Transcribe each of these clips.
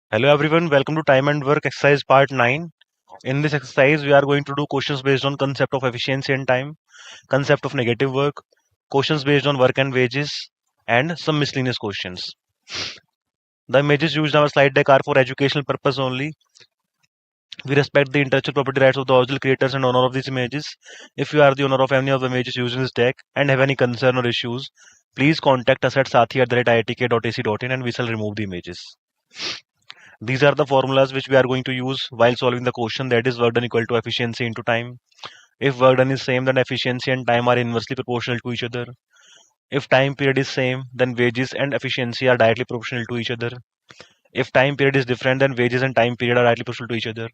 Hello everyone, welcome to Time and Work exercise part 9. In this exercise, we are going to do questions based on concept of efficiency and time, concept of negative work, questions based on work and wages, and some miscellaneous questions. The images used in our slide deck are for educational purpose only. We respect the intellectual property rights of the original creators and owner of these images. If you are the owner of any of the images used in this deck and have any concern or issues, please contact us at sathi@iitk.ac.in and we shall remove the images. These are the formulas which we are going to use while solving the question, that is work done equal to efficiency into time. If work done is same, then efficiency and time are inversely proportional to each other. If time period is same, then wages and efficiency are directly proportional to each other. If time period is different, then wages and time period are directly proportional to each other.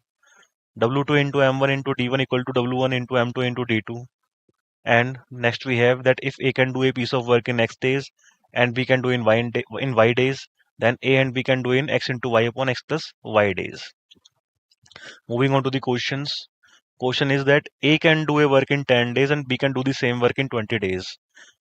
W2 into M1 into D1 equal to W1 into M2 into D2. And next we have that if A can do a piece of work in X days and B can do in Y days, then A and B can do in X into Y upon X plus Y days. Moving on to the questions. Question is that A can do a work in 10 days and B can do the same work in 20 days.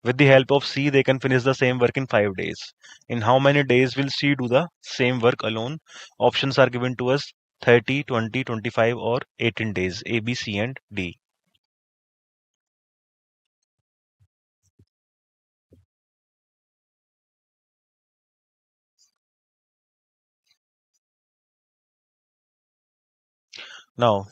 With the help of C, they can finish the same work in 5 days. In how many days will C do the same work alone? Options are given to us: 30, 20, 25 or 18 days. A, B, C and D. Now,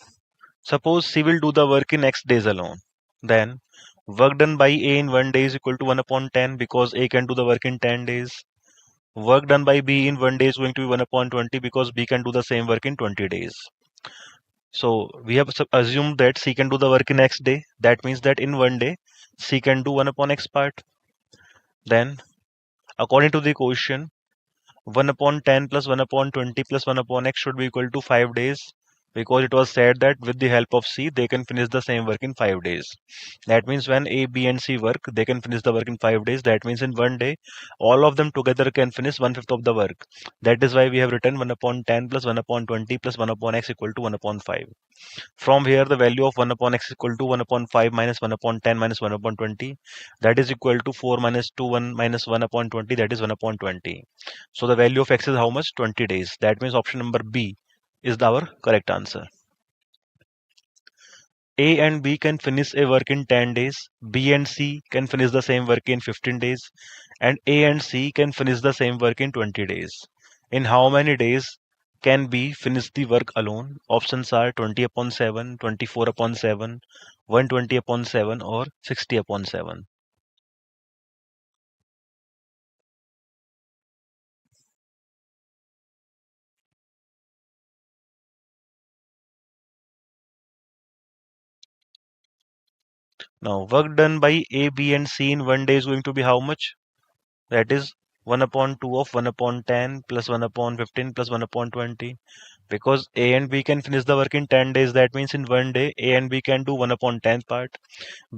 suppose C will do the work in X days alone. Then, work done by A in 1 day is equal to 1 upon 10 because A can do the work in 10 days. Work done by B in 1 day is going to be 1 upon 20 because B can do the same work in 20 days. So we have assumed that C can do the work in X day. That means that in 1 day, C can do 1 upon X part. Then, according to the question, 1 upon 10 plus 1 upon 20 plus 1 upon X should be equal to 5 days, because it was said that with the help of C, they can finish the same work in 5 days. That means when A, B, and C work, they can finish the work in 5 days. That means in 1 day, all of them together can finish 1/5 of the work. That is why we have written 1 upon 10 plus 1 upon 20 plus 1 upon X equal to 1 upon 5. From here, the value of 1 upon X equal to 1 upon 5 minus 1 upon 10 minus 1 upon 20. That is equal to 4 minus 2, 1 minus 1 upon 20. That is 1 upon 20. So the value of X is how much? 20 days. That means option number B is our correct answer. A and B can finish a work in 10 days. B and C can finish the same work in 15 days. And A and C can finish the same work in 20 days. In how many days can B finish the work alone? Options are 20 upon 7, 24 upon 7, 120 upon 7 or 60 upon 7. Now work done by A, B and C in 1 day is going to be how much? That is 1 upon 2 of 1 upon 10 plus 1 upon 15 plus 1 upon 20. Because A and B can finish the work in 10 days, that means in 1 day A and B can do 1 upon 10 part.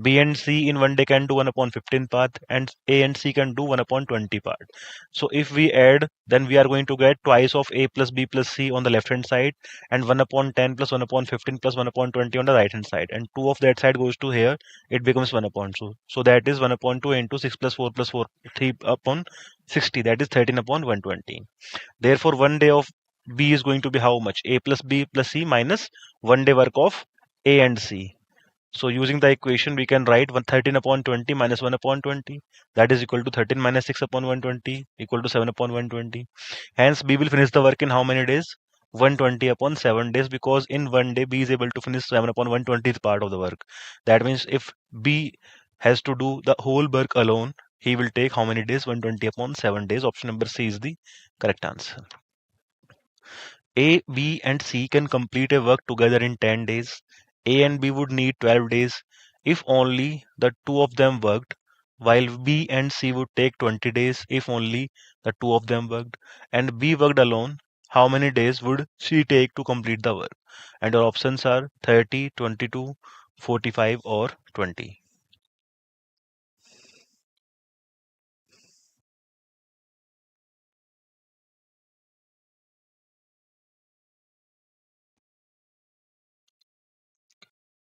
B and C in 1 day can do 1 upon 15 part, and A and C can do 1 upon 20 part. So if we add, then we are going to get twice of A plus B plus C on the left hand side, and 1 upon 10 plus 1 upon 15 plus 1 upon 20 on the right hand side, and 2 of that side goes to here, it becomes 1 upon 2. So that is 1 upon 2 into 6 plus 4, 3 upon 60, that is 13 upon 120. Therefore 1 day of B is going to be how much? A plus B plus C minus 1 day work of A and C. So using the equation, we can write 13 upon 20 minus 1 upon 20. That is equal to 13 minus 6 upon 120 equal to 7 upon 120. Hence, B will finish the work in how many days? 120 upon 7 days, because in 1 day, B is able to finish 7 upon 120th part of the work. That means if B has to do the whole work alone, he will take how many days? 120 upon 7 days. Option number C is the correct answer. A, B, and C can complete a work together in 10 days. A and B would need 12 days if only the two of them worked, while B and C would take 20 days if only the two of them worked. And B worked alone. How many days would C take to complete the work? And our options are 30, 22, 45, or 20.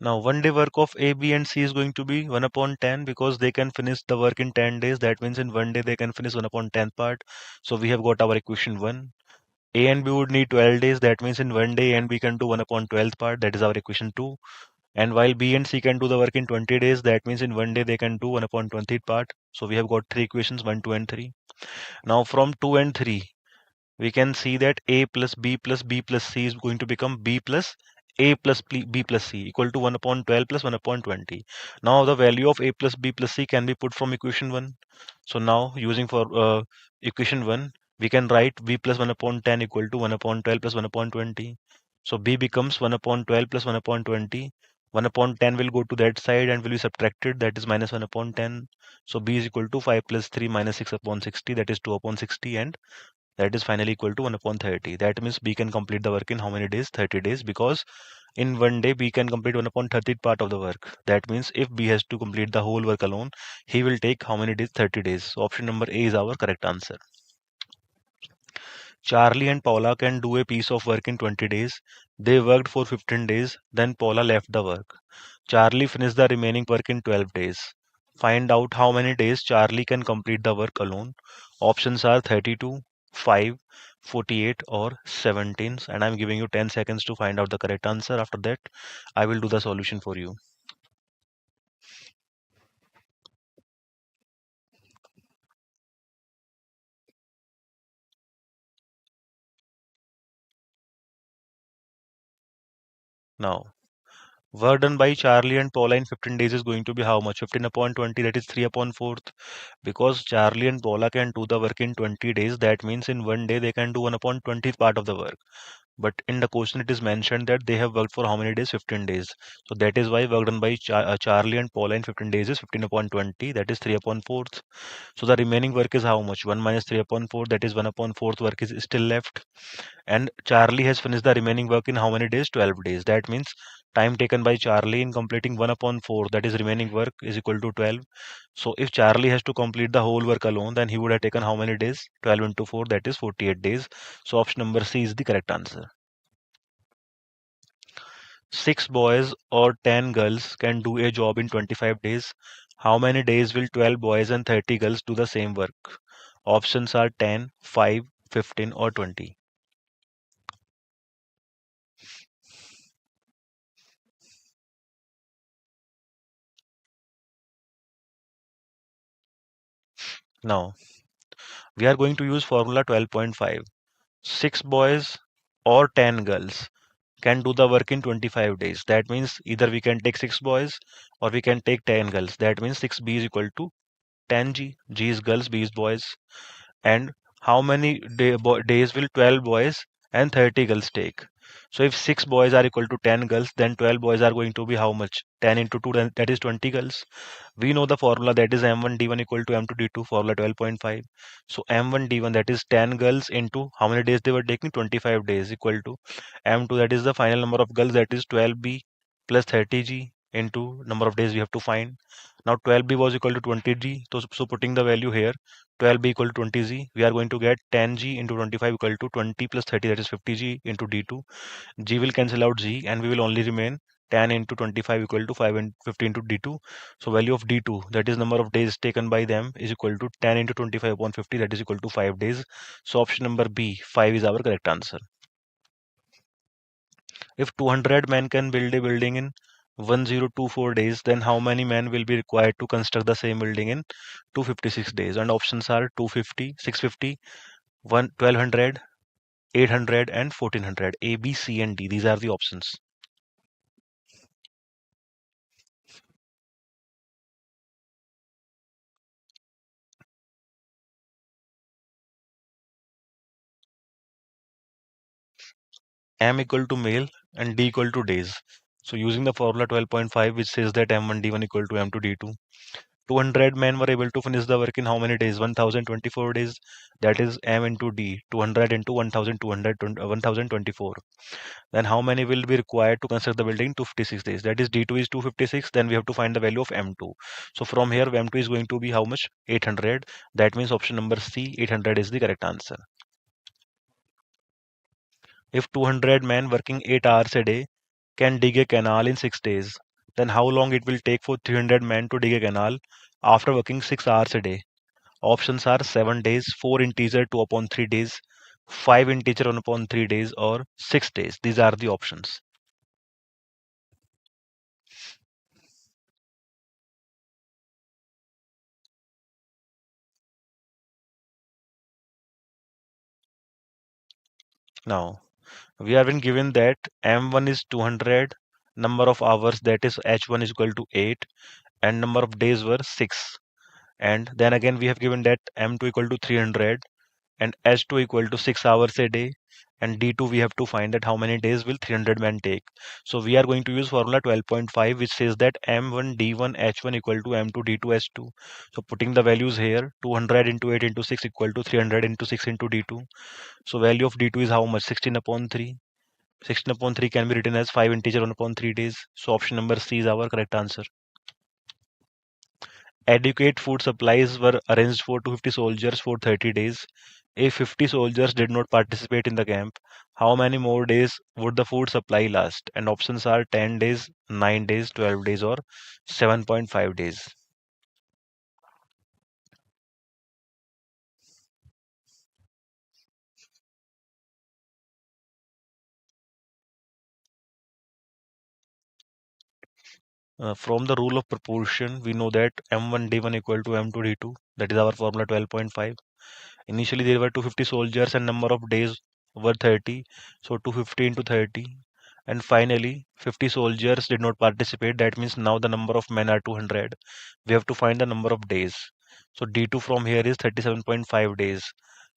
Now, 1 day work of A, B, and C is going to be 1 upon 10 because they can finish the work in 10 days. That means in 1 day they can finish 1 upon 10 part. So we have got our equation 1. A and B would need 12 days. That means in one day A and B can do 1 upon 12th part. That is our equation 2. And while B and C can do the work in 20 days, that means in one day they can do 1 upon 20th part. So we have got three equations, 1, 2, and 3. Now from 2 and 3, we can see that A plus B plus B plus C is going to become B plus A plus B plus C equal to 1 upon 12 plus 1 upon 20. Now the value of A plus B plus C can be put from equation 1. So now using for equation 1, we can write B plus 1 upon 10 equal to 1 upon 12 plus 1 upon 20. So B becomes 1 upon 12 plus 1 upon 20. 1 upon 10 will go to that side and will be subtracted, that is minus 1 upon 10. So B is equal to 5 plus 3 minus 6 upon 60, that is 2 upon 60, and that is finally equal to 1 upon 30. That means B can complete the work in how many days? 30 days, because in one day B can complete 1 upon 30th part of the work. That means if B has to complete the whole work alone, he will take how many days? 30 days. So option number A is our correct answer. Charlie and Paula can do a piece of work in 20 days. They worked for 15 days, then Paula left the work. Charlie finished the remaining work in 12 days. Find out how many days Charlie can complete the work alone. Options are 32, 5, 48, or 17. And I'm giving you 10 seconds to find out the correct answer. After that, I will do the solution for you. Now, work done by Charlie and Paula in 15 days is going to be how much? 15 upon 20, that is 3 upon 4th. Because Charlie and Paula can do the work in 20 days, that means in one day they can do 1 upon 20th part of the work. But in the question it is mentioned that they have worked for how many days? 15 days. So that is why work done by Charlie and Paula in 15 days is 15 upon 20, that is 3 upon 4th. So the remaining work is how much? 1 minus 3 upon 4, that is 1 upon 4th work is still left. And Charlie has finished the remaining work in how many days? 12 days. That means time taken by Charlie in completing 1 upon 4, that is remaining work, is equal to 12. So if Charlie has to complete the whole work alone, then he would have taken how many days? 12 into 4, that is 48 days. So option number C is the correct answer. 6 boys or 10 girls can do a job in 25 days. How many days will 12 boys and 30 girls do the same work? Options are 10, 5, 15, or 20. Now, we are going to use formula 12.5. 6 boys or 10 girls can do the work in 25 days. That means either we can take 6 boys or we can take 10 girls. That means 6b is equal to 10g. G is girls, b is boys. And how many days will 12 boys and 30 girls take? So if 6 boys are equal to 10 girls, then 12 boys are going to be how much? 10 into 2, that is 20 girls. We know the formula, that is m1 d1 equal to m2 d2, formula 12.5. So m1 d1, that is 10 girls into how many days they were taking? 25 days, equal to m2, that is the final number of girls, that is 12b plus 30g into number of days we have to find. Now 12b was equal to 20g. So putting the value here, 12b equal to 20g, we are going to get 10g into 25 equal to 20 plus 30, that is 50g into d2. G will cancel out g and we will only remain 10 into 25 equal to 5 and 50 into d2. So value of d2, that is number of days taken by them, is equal to 10 into 25 upon 50, that is equal to 5 days. So option number B, 5 is our correct answer. If 200 men can build a building in 1024 days, then how many men will be required to construct the same building in 256 days? And options are 250, 650, 1200, 800, and 1400. A, B, C, and D. These are the options. M equal to male and D equal to days. So using the formula 12.5, which says that M1 D1 equal to M2 D2, 200 men were able to finish the work in how many days? 1024 days. That is M into D. 200 into 1024. Then how many will be required to construct the building? 256 days. That is D2 is 256. Then we have to find the value of M2. So from here, M2 is going to be how much? 800. That means option number C, 800 is the correct answer. If 200 men working 8 hours a day can dig a canal in 6 days, then how long it will take for 300 men to dig a canal after working 6 hours a day? Options are 7 days, 4 integer 2 upon 3 days, 5 integer 1 upon 3 days, or 6 days. These are the options. Now, we have been given that M1 is 200, number of hours, that is H1 is equal to 8, and number of days were 6. And then again we have given that M2 equal to 300 and H2 equal to 6 hours a day, and D2 we have to find that how many days will 300 men take. So we are going to use formula 12.5, which says that M1 D1 H1 equal to M2 D2 H2. So putting the values here, 200 into 8 into 6 equal to 300 into 6 into D2. So value of D2 is how much? 16 upon 3. 16 upon 3 can be written as 5 integer 1 upon 3 days. So option number C is our correct answer. Adequate food supplies were arranged for 250 soldiers for 30 days. If 50 soldiers did not participate in the camp, how many more days would the food supply last? And options are 10 days, 9 days, 12 days, or 7.5 days. From the rule of proportion, we know that M1 D1 equal to M2 D2. That is our formula 12.5. Initially, there were 250 soldiers and number of days were 30. So 250 into 30. And finally, 50 soldiers did not participate. That means now the number of men are 200. We have to find the number of days. So D2 from here is 37.5 days.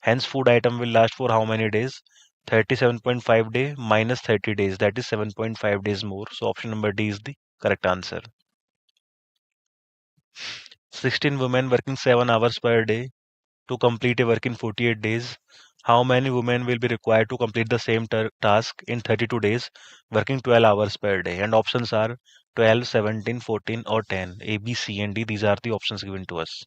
Hence, food item will last for how many days? 37.5 day minus 30 days. That is 7.5 days more. So option number D is the correct answer. 16 women working 7 hours per day to complete a work in 48 days. How many women will be required to complete the same task in 32 days, working 12 hours per day? And options are 12, 17, 14, or 10. A, B, C, and D. These are the options given to us.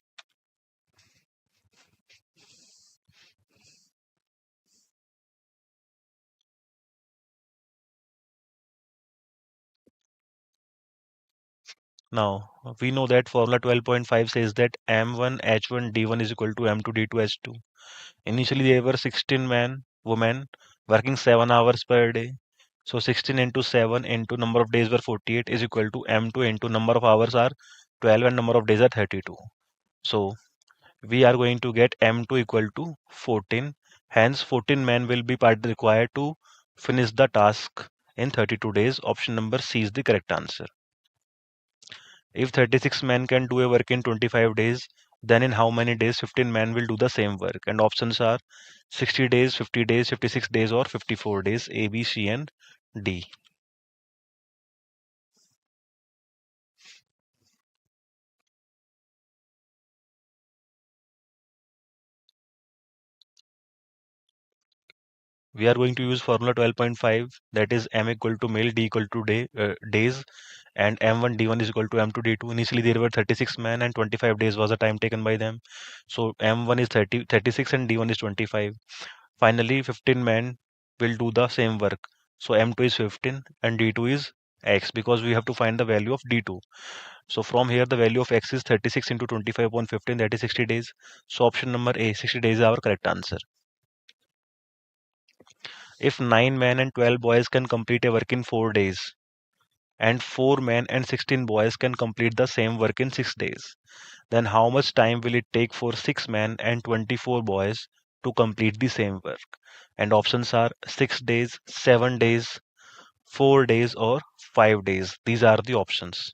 Now, we know that formula 12.5 says that M1 H1 D1 is equal to M2 D2 H2. Initially, there were 16 men, women working 7 hours per day. So 16 into 7 into number of days were 48 is equal to M2 into number of hours are 12 and number of days are 32. So we are going to get M2 equal to 14. Hence 14 men will be required to finish the task in 32 days. Option number C is the correct answer. If 36 men can do a work in 25 days, then in how many days 15 men will do the same work? And options are 60 days, 50 days, 56 days, or 54 days. A, B, C, and D. We are going to use formula 12.5, that is M equal to mil, D equal to days, and M1 D1 is equal to M2 D2. Initially there were 36 men and 25 days was the time taken by them. So M1 is 36 and D1 is 25. Finally 15 men will do the same work. So M2 is 15 and D2 is X, because we have to find the value of D2. So from here the value of X is 36 into 25 upon 15, that is 60 days. So option number A, 60 days is our correct answer. If 9 men and 12 boys can complete a work in 4 days, and 4 men and 16 boys can complete the same work in 6 days, then how much time will it take for 6 men and 24 boys to complete the same work? And options are 6 days, 7 days, 4 days, or 5 days. These are the options.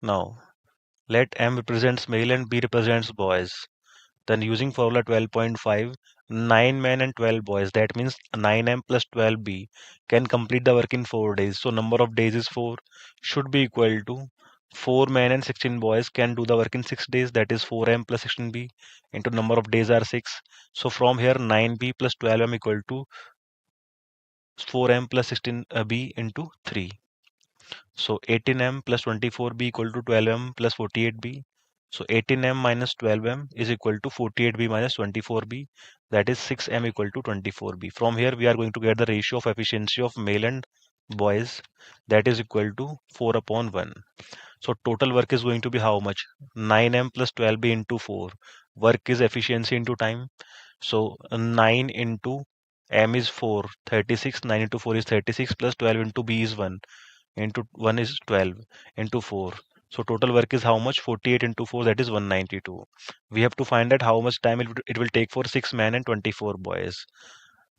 Now, let M represents male and B represents boys. Then using formula 12.5, 9 men and 12 boys, that means 9M plus 12B can complete the work in 4 days. So number of days is 4, should be equal to 4 men and 16 boys can do the work in 6 days, that is 4M plus 16B into number of days are 6. So from here 9B plus 12M equal to 4M plus 16B into 3. So 18M plus 24B equal to 12M plus 48B. So 18m minus 12m is equal to 48b minus 24b. That is 6m equal to 24b. From here we are going to get the ratio of efficiency of male and boys. That is equal to 4 upon 1. So total work is going to be how much? 9m plus 12b into 4. Work is efficiency into time. So 9 into m is 4, 36. 9 into 4 is 36 plus 12 into b is 1 into 1 is 12 into 4. So total work is how much? 48 into 4, that is 192. We have to find out how much time it will take for 6 men and 24 boys.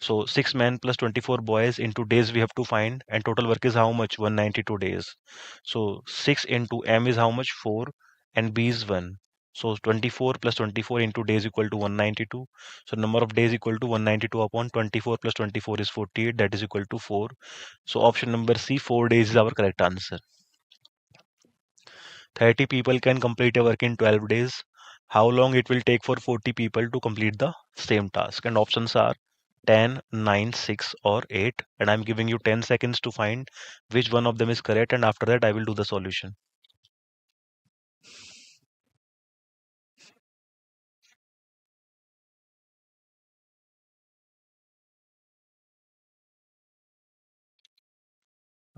So 6 men plus 24 boys into days we have to find, and total work is how much? 192 days. So 6 into m is how much? 4, and b is 1. So 24 plus 24 into days equal to 192. So number of days equal to 192 upon 24 plus 24 is 48, that is equal to 4. So option number C, 4 days is our correct answer. 30 people can complete a work in 12 days. How long it will take for 40 people to complete the same task? And options are 10, 9, 6 or 8. And I'm giving you 10 seconds to find which one of them is correct, and after that I will do the solution.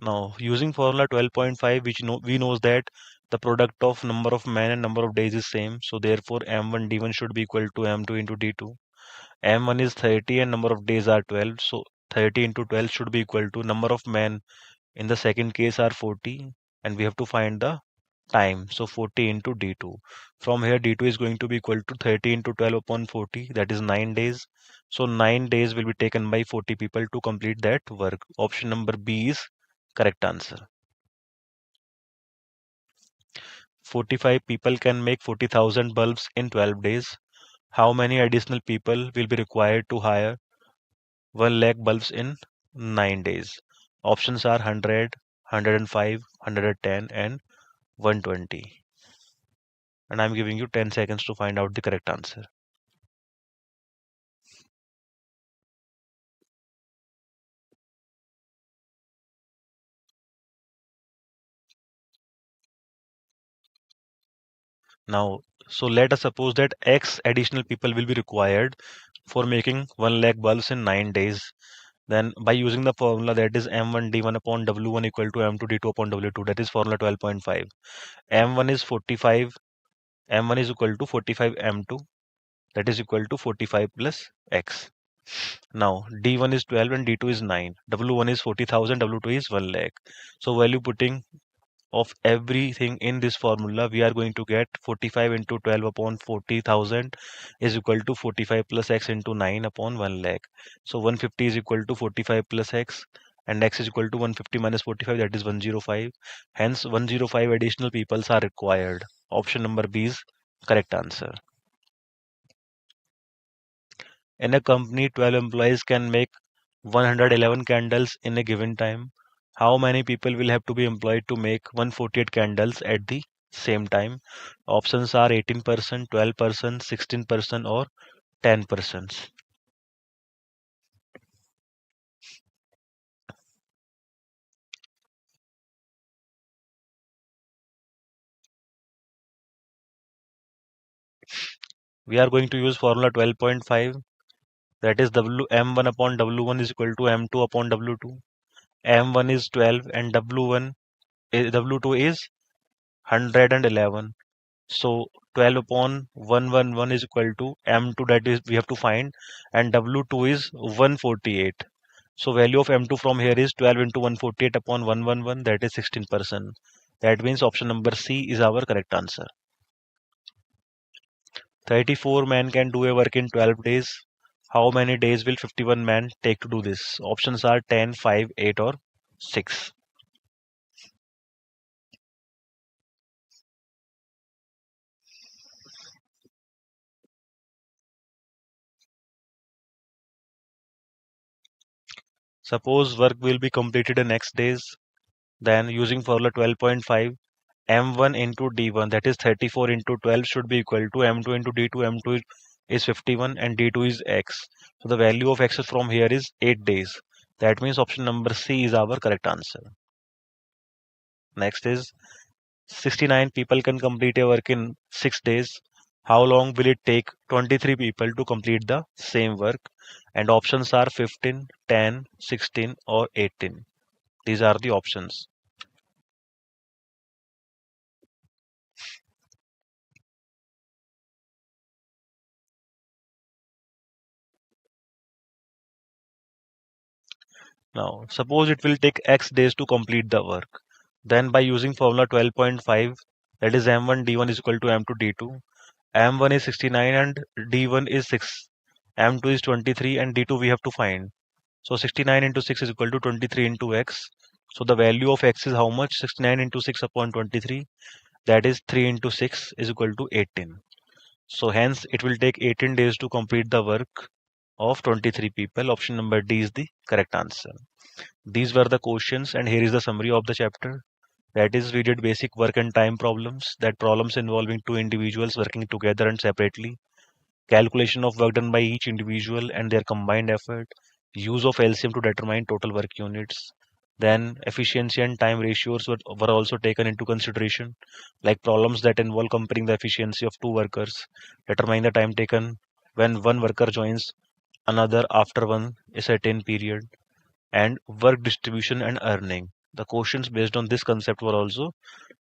Now, using formula 12.5, which we knows that the product of number of men and number of days is same. So therefore M1 D1 should be equal to M2 into D2. M1 is 30 and number of days are 12. So 30 into 12 should be equal to number of men in the second case are 40, and we have to find the time. So 40 into D2. From here D2 is going to be equal to 30 into 12 upon 40, that is 9 days. So 9 days will be taken by 40 people to complete that work. Option number B is correct answer. 45 people can make 40,000 bulbs in 12 days. How many additional people will be required to hire 1 lakh bulbs in 9 days? Options are 100, 105, 110 and 120. And I'm giving you 10 seconds to find out the correct answer. Now, so let us suppose that X additional people will be required for making 1 lakh bulbs in 9 days. Then by using the formula, that is M1 D1 upon W1 equal to M2 D2 upon W2, that is formula 12.5. M1 is 45, M1 is equal to 45 M2, that is equal to 45 plus X. Now D1 is 12 and D2 is 9. W1 is 40,000, W2 is 1 lakh. So value putting of everything in this formula, we are going to get 45 into 12 upon 40,000 is equal to 45 plus X into 9 upon 1 lakh. So 150 is equal to 45 plus X, and X is equal to 150 minus 45, that is 105. Hence 105 additional peoples are required. Option number B is correct answer. In a company, 12 employees can make 111 candles in a given time. How many people will have to be employed to make 148 candles at the same time? Options are 18%, 12%, 16% or 10%. We are going to use formula 12.5, that is M1 upon W1 is equal to M2 upon W2. M1 is 12 and W2 is 111. So 12 upon 111 is equal to M2, that is we have to find, and W2 is 148. So value of M2 from here is 12 into 148 upon 111, that is 16%. That means option number C is our correct answer. 34 men can do a work in 12 days. How many days will 51 men take to do this? Options are 10, 5, 8 or 6. Suppose work will be completed in next days. Then using formula 12.5, M1 into D1, that is 34 into 12 should be equal to M2 into D2. M2 is 51 and D2 is X. So the value of X from here is 8 days. That means option number C is our correct answer. Next is 69 people can complete a work in 6 days. How long will it take 23 people to complete the same work? And options are 15, 10, 16 or 18. These are the options. Now, suppose it will take X days to complete the work. Then by using formula 12.5, that is M1 D1 is equal to M2 D2. M1 is 69 and D1 is 6. M2 is 23 and D2 we have to find. So 69 into 6 is equal to 23 into X. So the value of X is how much? 69 into 6 upon 23. That is 3 into 6 is equal to 18. So hence it will take 18 days to complete the work of 23 people. Option number D is the correct answer. These were the questions and here is the summary of the chapter. That is, we did basic work and time problems, that problems involving two individuals working together and separately, calculation of work done by each individual and their combined effort, use of LCM to determine total work units. Then efficiency and time ratios were also taken into consideration, like problems that involve comparing the efficiency of two workers, determining the time taken when one worker joins another after one a certain period, and work distribution and earning. The questions based on this concept were also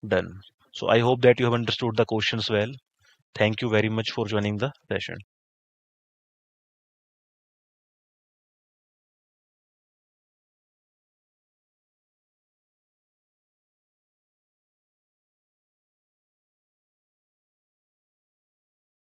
done. So I hope that you have understood the questions well. Thank you very much for joining the session.